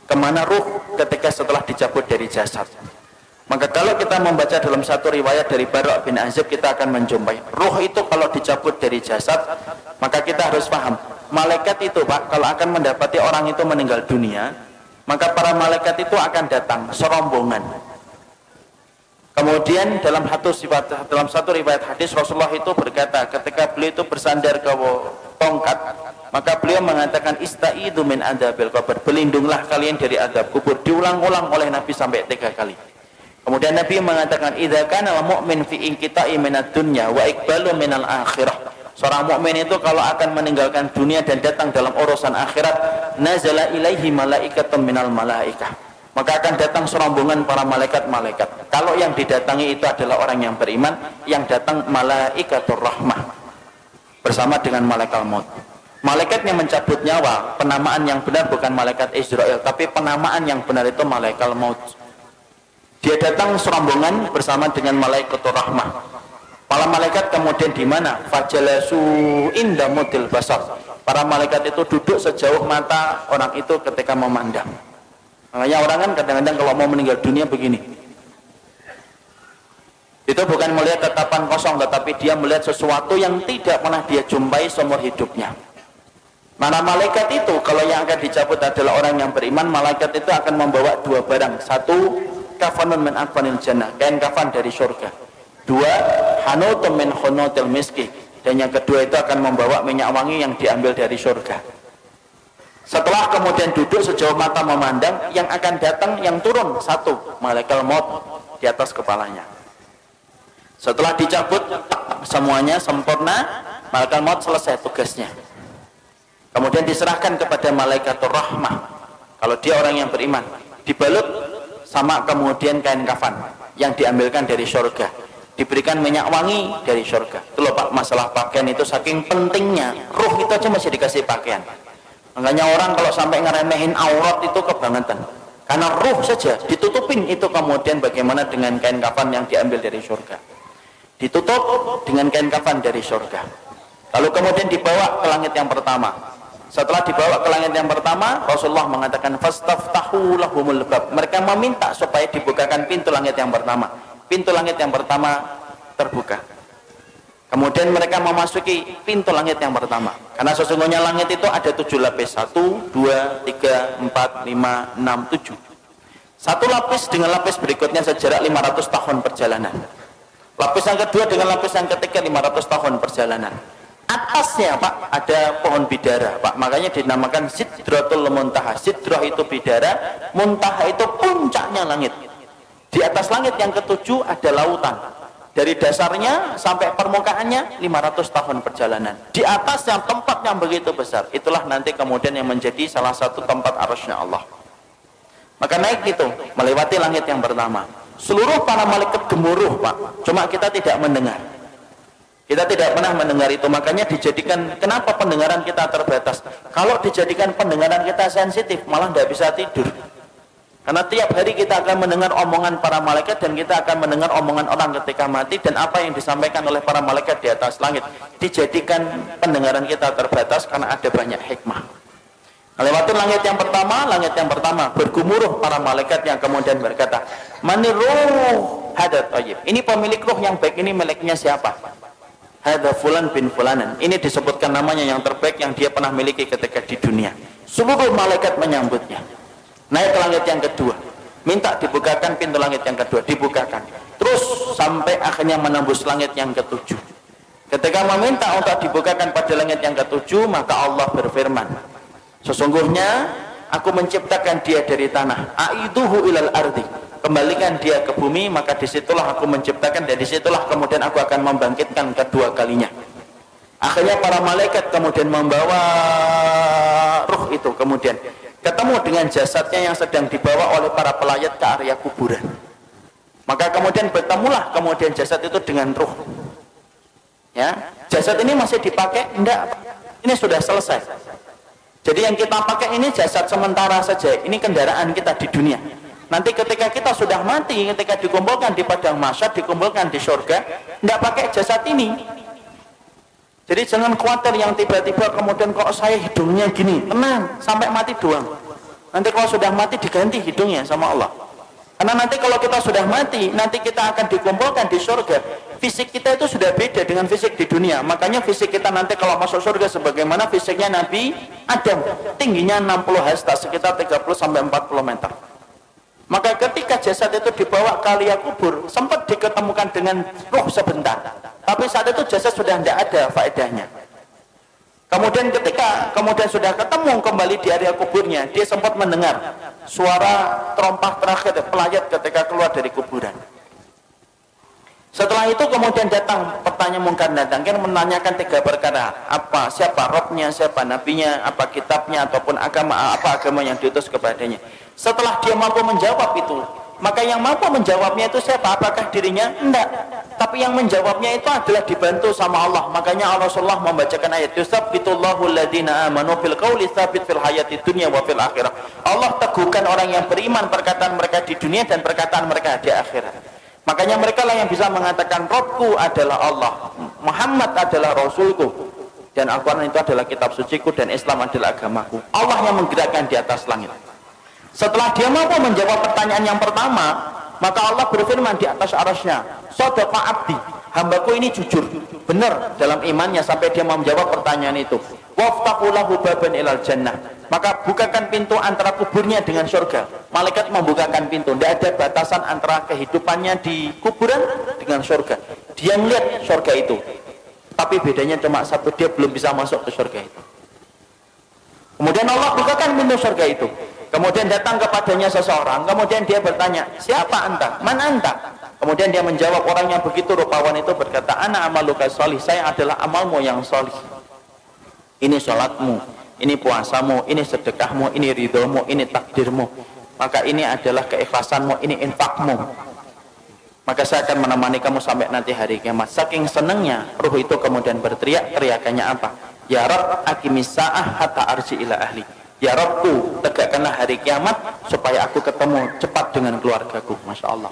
kemana ruh ketika setelah dicabut dari jasad. Maka kalau kita membaca dalam satu riwayat dari Bara' bin Azib, kita akan menjumpai ruh itu kalau dicabut dari jasad, maka kita harus paham, malaikat itu Pak, kalau akan mendapati orang itu meninggal dunia, maka para malaikat itu akan datang serombongan. Kemudian dalam satu riwayat hadis, Rasulullah itu berkata ketika beliau itu bersandar ke tongkat, maka beliau mengatakan istaidu min adzabil qabr, berlindunglah kalian dari azab kubur. Diulang-ulang oleh Nabi sampai 3 kali. Kemudian Nabi mengatakan idza kana mu'min fi inqita'i minad dunya wa iqbalu minal akhirah. Seorang mukmin itu kalau akan meninggalkan dunia dan datang dalam urusan akhirat, nazala ilaihi malaikatun minal malaikah, maka akan datang serombongan para malaikat-malaikat. Kalau yang didatangi itu adalah orang yang beriman, yang datang malaikatur rahmah bersama dengan malaikat maut. Malaikat yang mencabut nyawa, penamaan yang benar bukan malaikat Israel, tapi penamaan yang benar itu malaikat maut. Dia datang serombongan bersama dengan malaikatur rahmah. Para malaikat kemudian di mana? Fajalasu inda mudil basar. Para malaikat itu duduk sejauh mata orang itu ketika memandang. Makanya orang kan kadang-kadang kalau mau meninggal dunia begini. Itu bukan melihat tatapan kosong, tetapi dia melihat sesuatu yang tidak pernah dia jumpai seumur hidupnya. Mana malaikat itu kalau yang akan dicabut adalah orang yang beriman, malaikat itu akan membawa 2 barang. 1, kafanun min akfanil jannah, kain kafan dari surga. 2, hanutun min hunutil miski, dan yang kedua itu akan membawa minyak wangi yang diambil dari surga. Setelah kemudian duduk sejauh mata memandang, yang akan datang, yang turun 1, malaikat maut di atas kepalanya. Setelah dicabut semuanya sempurna, malaikat maut selesai tugasnya. Kemudian diserahkan kepada malaikatur rahmah. Kalau dia orang yang beriman, dibalut sama kemudian kain kafan yang diambilkan dari surga, diberikan minyak wangi dari surga. Itu loh Pak, masalah pakaian itu saking pentingnya. Ruh itu aja masih dikasih pakaian. Makanya orang kalau sampai ngeremehin aurat itu kebangetan, karena ruh saja ditutupin. Itu kemudian bagaimana dengan kain kafan yang diambil dari surga, ditutup dengan kain kafan dari surga. Lalu kemudian dibawa ke langit yang pertama. Setelah dibawa ke langit yang pertama, Rasulullah mengatakan fastaftahu lahumul bab. Mereka meminta supaya dibukakan pintu langit yang pertama. Pintu langit yang pertama terbuka. Kemudian mereka memasuki pintu langit yang pertama. Karena sesungguhnya langit itu ada 7 lapis. 1, 2, 3, 4, 5, 6, 7. Satu lapis dengan lapis berikutnya sejarak 500 tahun perjalanan. Lapis yang kedua dengan lapis yang ketiga 500 tahun perjalanan. Atasnya Pak ada pohon bidara Pak, makanya dinamakan Sidratul Muntaha. Sidrah itu bidara, Muntaha itu puncaknya langit. Di atas langit yang ketujuh ada lautan. Dari dasarnya sampai permukaannya 500 tahun perjalanan. Di atas yang tempat yang begitu besar, itulah nanti kemudian yang menjadi salah satu tempat arasy-Nya Allah. Maka naik itu melewati langit yang pertama. Seluruh para malaikat gemuruh Pak, cuma kita tidak mendengar. Kita tidak pernah mendengar itu. Makanya dijadikan, kenapa pendengaran kita terbatas? Kalau dijadikan pendengaran kita sensitif, malah tidak bisa tidur. Karena tiap hari kita akan mendengar omongan para malaikat, dan kita akan mendengar omongan orang ketika mati, dan apa yang disampaikan oleh para malaikat di atas langit. Dijadikan pendengaran kita terbatas karena ada banyak hikmah. Lewati langit yang pertama bergumuruh para malaikat yang kemudian berkata, Maniruh hadat tayyib. Ini pemilik ruh yang baik, ini miliknya siapa? Hadza fulan bin fulanan. Ini disebutkan namanya yang terbaik yang dia pernah miliki ketika di dunia. Seluruh malaikat menyambutnya. Naik ke langit yang kedua, minta dibukakan pintu langit yang kedua, dibukakan. Terus sampai akhirnya menembus langit yang ketujuh. Ketika meminta untuk dibukakan pada langit yang ketujuh, maka Allah berfirman, sesungguhnya aku menciptakan dia dari tanah. Aiduhu ilal ardi. Kembalikan dia ke bumi, maka disitulah aku menciptakan, dan disitulah kemudian aku akan membangkitkan kedua kalinya. Akhirnya para malaikat kemudian membawa ruh itu, kemudian ketemu dengan jasadnya yang sedang dibawa oleh para pelayat ke area kuburan. Maka kemudian bertemulah kemudian jasad itu dengan ruh. Ya, jasad ini masih dipakai? Enggak, ini sudah selesai. Jadi yang kita pakai ini jasad sementara saja, ini kendaraan kita di dunia. Nanti ketika kita sudah mati, ketika dikumpulkan di padang mahsyar, dikumpulkan di surga, tidak pakai jasad ini. Jadi jangan khawatir yang tiba-tiba kemudian kok saya hidungnya gini, tenang, sampai mati doang. Nanti kalau sudah mati diganti hidungnya sama Allah. Karena nanti kalau kita sudah mati, nanti kita akan dikumpulkan di surga. Fisik kita itu sudah beda dengan fisik di dunia. Makanya fisik kita nanti kalau masuk surga sebagaimana fisiknya Nabi Adam. Tingginya 60 hasta, sekitar 30-40 meter. Maka ketika jasad itu dibawa ke liang kubur, sempat diketemukan dengan ruh sebentar. Tapi saat itu jasad sudah tidak ada faedahnya. Kemudian ketika sudah ketemu kembali di area kuburnya, dia sempat mendengar suara terompah terakhir pelayat ketika keluar dari kuburan. Setelah itu kemudian datang pertanyaan mungkar datang, menanyakan 3 perkara. Siapa Robnya, siapa nabinya, apa kitabnya, ataupun apa agama yang diutus kepadanya. Setelah dia mampu menjawab itu, maka yang mampu menjawabnya itu siapa? Apakah dirinya? Enggak. Tapi yang menjawabnya itu adalah dibantu sama Allah. Makanya Rasulullah membacakan ayat yusabbitullahu alladhina amanu fil qawli tsabit fil hayati dunya wa fil akhirah. Allah teguhkan orang yang beriman perkataan mereka di dunia dan perkataan mereka di akhirat. Makanya mereka lah yang bisa mengatakan Rabbku adalah Allah, Muhammad adalah Rasulku, dan Al-Quran itu adalah kitab suciku, dan Islam adalah agamaku. Allah yang menggerakkan di atas langit. Setelah dia mampu menjawab pertanyaan yang pertama, maka Allah berfirman di atas arasnya, Shadaqa abdi, hambaku ini jujur, benar dalam imannya sampai dia mau menjawab pertanyaan itu. Waftahu lahu baban ilal jannah, maka bukakan pintu antara kuburnya dengan surga. Malaikat membukakan pintu, tidak ada batasan antara kehidupannya di kuburan dengan surga. Dia melihat surga itu, tapi bedanya cuma satu, dia belum bisa masuk ke surga itu. Kemudian Allah bukakan pintu surga itu. Kemudian datang kepadanya seseorang, kemudian dia bertanya, siapa anta? Man anta? Kemudian dia menjawab, orang yang begitu rupawan itu berkata, ana amaluka sholih, saya adalah amalmu yang sholih. Ini sholatmu, ini puasamu, ini sedekahmu, ini ridhomu, ini takdirmu. Maka ini adalah keikhlasanmu, ini infakmu. Maka saya akan menemani kamu sampai nanti hari kiamat. Saking senangnya, ruh itu kemudian berteriak, teriakannya apa? Ya Rabb, aqimis sa'ah hatta arji ila ahli. Ya Rabbku, tegakkanlah hari kiamat supaya aku ketemu cepat dengan keluargaku. Masya Allah.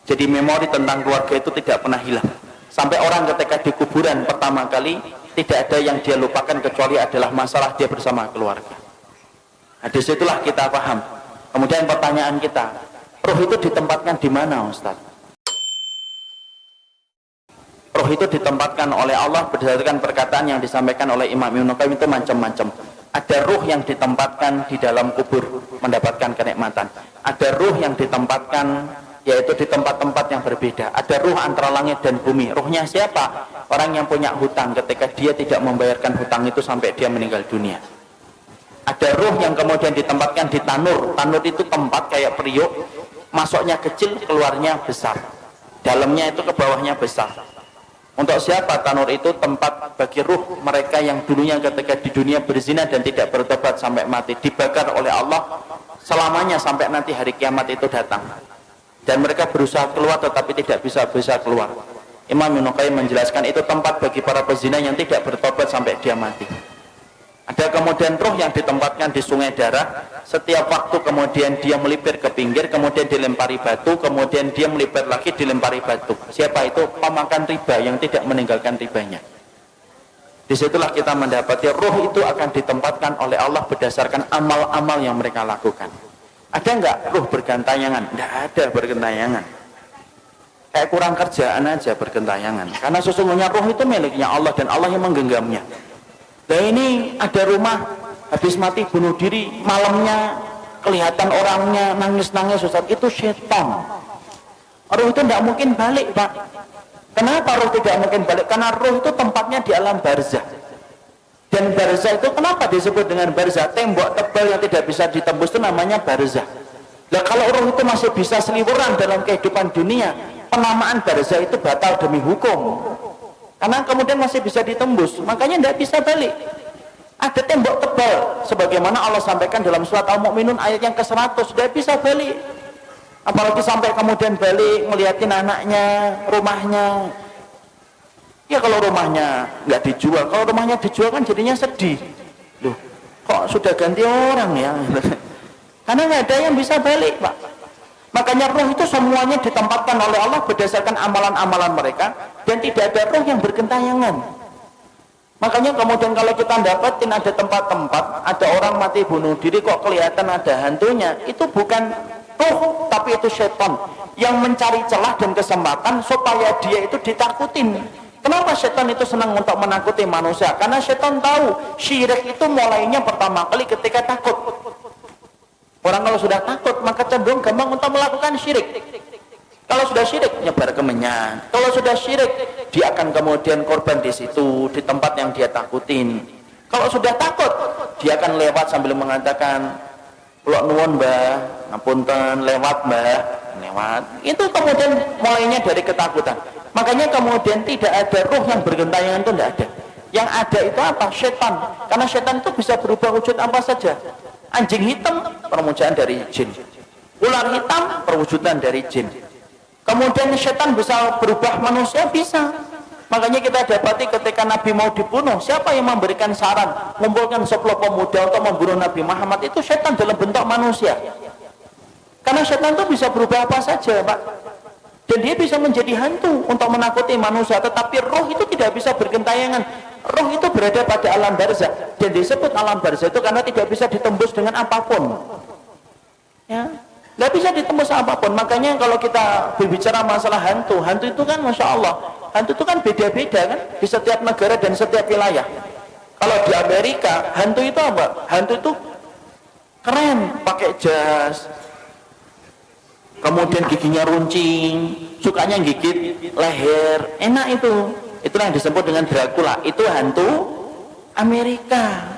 Jadi memori tentang keluarga itu tidak pernah hilang. Sampai orang ketika di kuburan pertama kali, tidak ada yang dia lupakan kecuali adalah masalah dia bersama keluarga. Nah, disitulah kita paham. Kemudian pertanyaan kita, ruh itu ditempatkan di mana, Ustaz? Ruh itu ditempatkan oleh Allah berdasarkan perkataan yang disampaikan oleh Imam Ibnu Qayyim itu macam-macam. Ada ruh yang ditempatkan di dalam kubur mendapatkan kenikmatan. Ada ruh yang ditempatkan yaitu di tempat-tempat yang berbeda. Ada ruh antara langit dan bumi. Ruhnya siapa? Orang yang punya hutang ketika dia tidak membayarkan hutang itu sampai dia meninggal dunia. Ada ruh yang kemudian ditempatkan di tanur. Tanur itu tempat kayak periuk, masuknya kecil, keluarnya besar. Dalamnya itu ke bawahnya besar. Untuk siapa tanur itu? Tempat bagi ruh mereka yang dulunya ketika di dunia berzina dan tidak bertobat sampai mati, dibakar oleh Allah selamanya sampai nanti hari kiamat itu datang. Dan mereka berusaha keluar tetapi tidak bisa keluar. Imam Ibnu Qayyim menjelaskan itu tempat bagi para pezina yang tidak bertobat sampai dia mati. Ada kemudian ruh yang ditempatkan di sungai darah. Setiap waktu kemudian dia melipir ke pinggir, kemudian dilempari batu, kemudian dia melipir lagi, dilempari batu. Siapa itu? Pemakan riba yang tidak meninggalkan ribanya. Disitulah kita mendapati ruh itu akan ditempatkan oleh Allah berdasarkan amal-amal yang mereka lakukan. Ada enggak ruh bergentayangan? Tidak ada bergentayangan. Kayak kurang kerjaan aja bergentayangan. Karena sesungguhnya ruh itu miliknya Allah dan Allah yang menggenggamnya. Dan ini ada rumah habis mati bunuh diri, malamnya kelihatan orangnya nangis-nangis, Ustaz, itu setan. Ruh itu tidak mungkin balik, Pak. Kenapa ruh tidak mungkin balik? Karena ruh itu tempatnya di alam barzah. Dan barzah itu kenapa disebut dengan barzah? Tembok tebal yang tidak bisa ditembus itu namanya barzah. Nah, kalau ruh itu masih bisa seliweran dalam kehidupan dunia, penamaan barzah itu batal demi hukum. Karena kemudian masih bisa ditembus, makanya tidak bisa balik. Ada tembok tebal, sebagaimana Allah sampaikan dalam surat Al-Mu'minun ayat yang ke-100, tidak bisa balik. Apalagi sampai kemudian balik, ngeliatin anaknya, rumahnya. Ya kalau rumahnya nggak dijual, kalau rumahnya dijual kan jadinya sedih. Loh, kok sudah ganti orang ya? Karena nggak ada yang bisa balik, Pak. Makanya ruh itu semuanya ditempatkan oleh Allah berdasarkan amalan-amalan mereka, dan tidak ada ruh yang bergentayangan. Makanya kemudian kalau kita dapatin ada tempat-tempat ada orang mati bunuh diri kok kelihatan ada hantunya, itu bukan ruh tapi itu setan yang mencari celah dan kesempatan supaya dia itu ditakutin. Kenapa setan itu senang untuk menakuti manusia? Karena setan tahu syirik itu mulainya pertama kali ketika takut. Orang kalau sudah takut maka cenderung gampang untuk melakukan syirik. Kalau sudah syirik nyebar kemenyan. Kalau sudah syirik dia akan kemudian korban di situ, di tempat yang dia takutin. Kalau sudah takut dia akan lewat sambil mengatakan, "Kula nuwun Mbah, ngapunten lewat Mbah." Lewat. Itu kemudian mulainya dari ketakutan. Makanya kemudian tidak ada ruh yang bergentayangan, itu tidak ada. Yang ada itu apa? Setan. Karena setan itu bisa berubah wujud apa saja. Anjing hitam perwujudan dari jin. Ular hitam perwujudan dari jin. Kemudian setan bisa berubah manusia, bisa. Makanya kita dapati ketika Nabi mau dibunuh, siapa yang memberikan saran mengumpulkan 10 pemuda untuk membunuh Nabi Muhammad? Itu setan dalam bentuk manusia. Karena setan itu bisa berubah apa saja, Pak. Dan dia bisa menjadi hantu untuk menakuti manusia. Tetapi roh itu tidak bisa bergentayangan. Roh itu berada pada alam barzah. Dan disebut alam barzah itu karena tidak bisa ditembus dengan apapun. Ya, nggak bisa ditembus apapun. Makanya kalau kita berbicara masalah hantu, hantu itu kan Masya Allah, hantu itu kan beda-beda kan di setiap negara dan setiap wilayah. Kalau di Amerika, hantu itu apa? Hantu itu keren, pakai jas, kemudian giginya runcing, sukanya gigit leher, enak itu. Itulah yang disebut dengan Dracula. Itu hantu Amerika.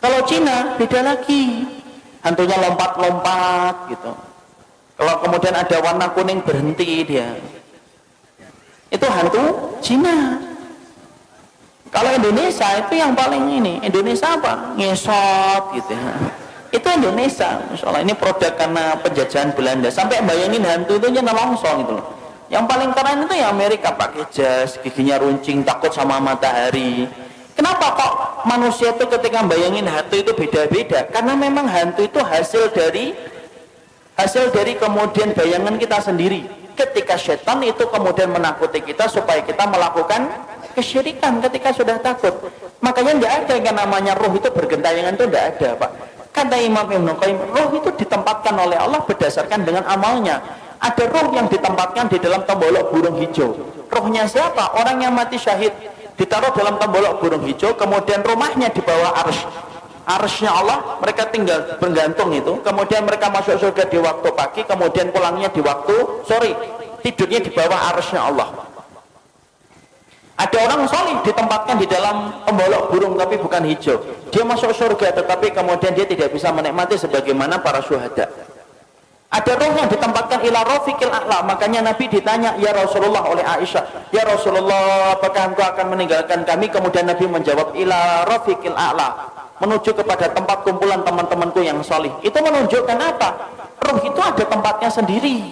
Kalau Cina beda lagi, hantunya lompat-lompat gitu. Kalau kemudian ada warna kuning berhenti dia, itu hantu Cina. Kalau Indonesia itu yang paling ini, Indonesia apa? Ngesot gitu ya. Itu Indonesia, misalnya ini produk karena penjajahan Belanda. Sampai bayangin hantu itu nyelongso gitu loh. Yang paling keren itu ya Amerika, pakai jas, giginya runcing, takut sama matahari. Kenapa kok manusia itu ketika bayangin hantu itu beda-beda? Karena memang hantu itu hasil dari kemudian bayangan kita sendiri. Ketika setan itu kemudian menakuti kita supaya kita melakukan kesyirikan ketika sudah takut. Makanya tidak ada yang namanya roh itu bergentayangan, itu tidak ada, Pak. Kata Imam Ibnu Qayyim, roh itu ditempatkan oleh Allah berdasarkan dengan amalnya. Ada roh yang ditempatkan di dalam tembolok burung hijau. Rohnya siapa? Orang yang mati syahid ditaruh dalam tembolok burung hijau, kemudian rumahnya di bawah arsy. Arsy-nya Allah, mereka tinggal bergantung itu. Kemudian mereka masuk surga di waktu pagi, kemudian pulangnya di waktu sore. Tidurnya di bawah arsy-nya Allah. Ada orang solih ditempatkan di dalam tembolok burung tapi bukan hijau. Dia masuk surga tetapi kemudian dia tidak bisa menikmati sebagaimana para syuhada. Ada roh yang ditempatkan ila rafiqil a'la. Makanya Nabi ditanya, ya Rasulullah, oleh Aisyah, ya Rasulullah, apakah engkau akan meninggalkan kami? Kemudian Nabi menjawab, ila rafiqil a'la, menuju kepada tempat kumpulan teman-temanku yang solih. Itu menunjukkan apa? Roh itu ada tempatnya sendiri.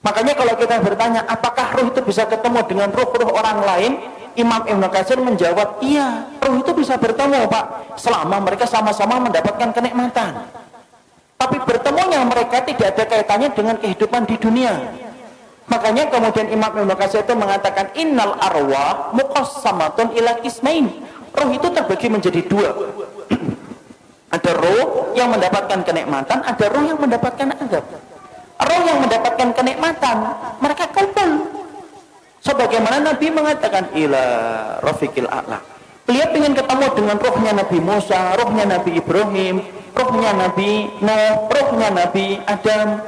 Makanya kalau kita bertanya, apakah roh itu bisa ketemu dengan roh-roh orang lain? Imam Ibnu Katsir menjawab, iya, roh itu bisa bertemu, Pak, selama mereka sama-sama mendapatkan kenikmatan. Tapi bertemunya mereka tidak ada kaitannya dengan kehidupan di dunia. Makanya kemudian Imam Ibnu Katsir itu mengatakan, innal arwah muqassamatun ila qismain. Roh itu terbagi menjadi dua. Ada roh yang mendapatkan kenikmatan, ada roh yang mendapatkan azab. Roh yang mendapatkan kenikmatan, mereka kumpul. Sebagaimana Nabi mengatakan, ila rafiqil a'la. Beliau ingin ketemu dengan rohnya Nabi Musa, rohnya Nabi Ibrahim, rohnya Nabi Nuh, rohnya Nabi Adam.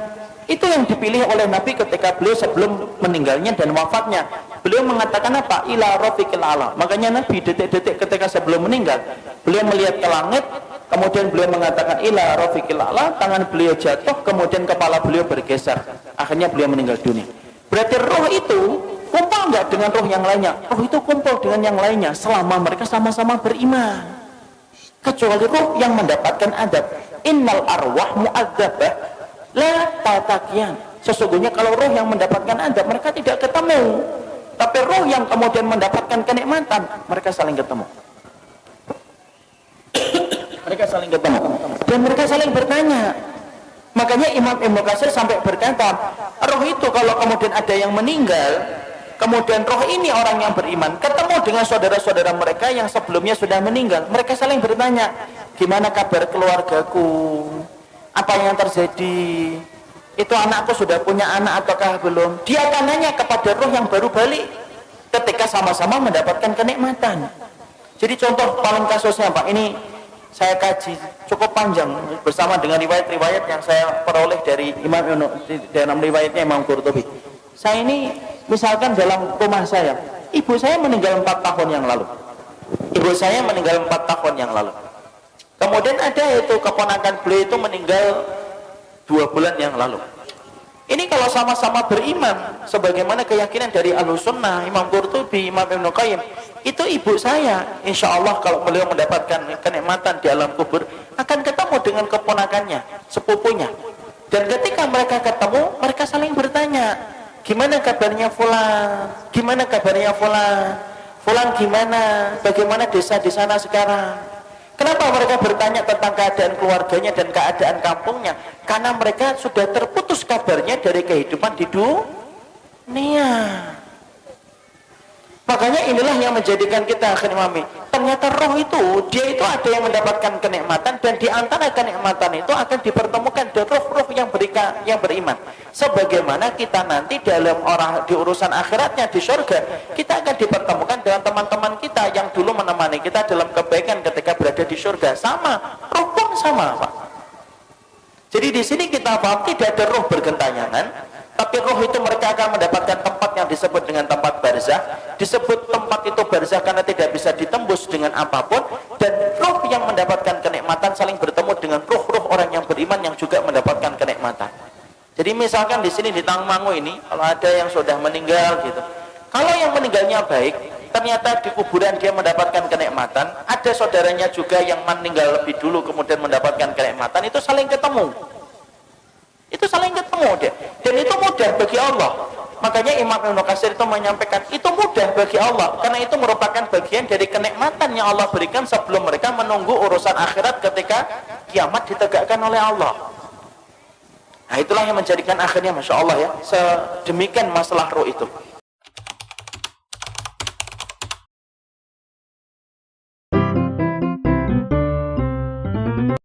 Itu yang dipilih oleh Nabi ketika beliau sebelum meninggalnya dan wafatnya. Beliau mengatakan apa? Ila rafiqil a'la. Makanya Nabi detik-detik ketika sebelum meninggal, beliau melihat ke langit, kemudian beliau mengatakan ila rafiqil a'la, tangan beliau jatuh, kemudian kepala beliau bergeser. Akhirnya beliau meninggal dunia. Berarti roh itu kumpul nggak dengan roh yang lainnya? Roh itu kumpul dengan yang lainnya selama mereka sama-sama beriman. Kecuali roh yang mendapatkan adab. Innal arwah mu'adzabah la tatakian. Sesungguhnya kalau roh yang mendapatkan adab, mereka tidak ketemu. Tapi roh yang kemudian mendapatkan kenikmatan, mereka saling ketemu. Mereka saling ketemu. Dan mereka saling bertanya. Makanya Imam Ibnu Katsir sampai berkata, roh itu kalau kemudian ada yang meninggal, kemudian roh ini orang yang beriman ketemu dengan saudara-saudara mereka yang sebelumnya sudah meninggal, mereka saling bertanya, gimana kabar keluargaku, apa yang terjadi, itu anakku sudah punya anak ataukah belum. Dia akan nanya kepada roh yang baru balik ketika sama-sama mendapatkan kenikmatan. Jadi contoh paling kasusnya Pak, ini saya kaji cukup panjang bersama dengan riwayat-riwayat yang saya peroleh dari dalam riwayatnya Imam Qurtubi. Saya ini misalkan dalam rumah saya, ibu saya meninggal 4 tahun yang lalu. Ibu saya meninggal 4 tahun yang lalu. Kemudian ada itu keponakan beliau itu meninggal 2 bulan yang lalu. Ini kalau sama-sama beriman sebagaimana keyakinan dari Ahlussunnah, Imam Qurtubi, Imam Ibnu Qayyim, itu ibu saya insya Allah kalau beliau mendapatkan kenikmatan di alam kubur akan ketemu dengan keponakannya, sepupunya. Dan ketika mereka ketemu, mereka saling bertanya, gimana kabarnya Fulan, gimana kabarnya Fulan, Fulan gimana, bagaimana desa di sana sekarang. Kenapa mereka bertanya tentang keadaan keluarganya dan keadaan kampungnya? Karena mereka sudah terputus kabarnya dari kehidupan di dunia. Makanya inilah yang menjadikan kita akhirnya memahami, ternyata roh itu, dia itu ada yang mendapatkan kenikmatan, dan di antara kenikmatan itu akan dipertemukan dengan roh-roh yang beriman. Sebagaimana kita nanti dalam di urusan akhiratnya di surga, kita akan dipertemukan dengan teman-teman kita yang dulu menemani kita dalam kebaikan ketika berada di surga. Sama, roh pun sama Pak. Jadi di sini kita paham tidak ada roh bergentayangan, tapi roh itu mereka akan mendapatkan tempat yang disebut dengan tempat barzah. Disebut tempat itu barzah karena tidak bisa ditembus dengan apapun, dan roh yang mendapatkan kenikmatan saling bertemu dengan roh-roh orang yang beriman yang juga mendapatkan kenikmatan. Jadi misalkan di sini di Tangmangu ini kalau ada yang sudah meninggal gitu, kalau yang meninggalnya baik, ternyata di kuburan dia mendapatkan kenikmatan, ada saudaranya juga yang meninggal lebih dulu kemudian mendapatkan kenikmatan, itu saling ketemu. Itu saling ketemu dia. Dan itu mudah bagi Allah. Makanya Imam Ibnu Katsir itu menyampaikan itu mudah bagi Allah, karena itu merupakan bagian dari kenikmatan yang Allah berikan sebelum mereka menunggu urusan akhirat ketika kiamat ditegakkan oleh Allah. Nah itulah yang menjadikan akhirnya Masya Allah ya, sedemikian masalah roh itu.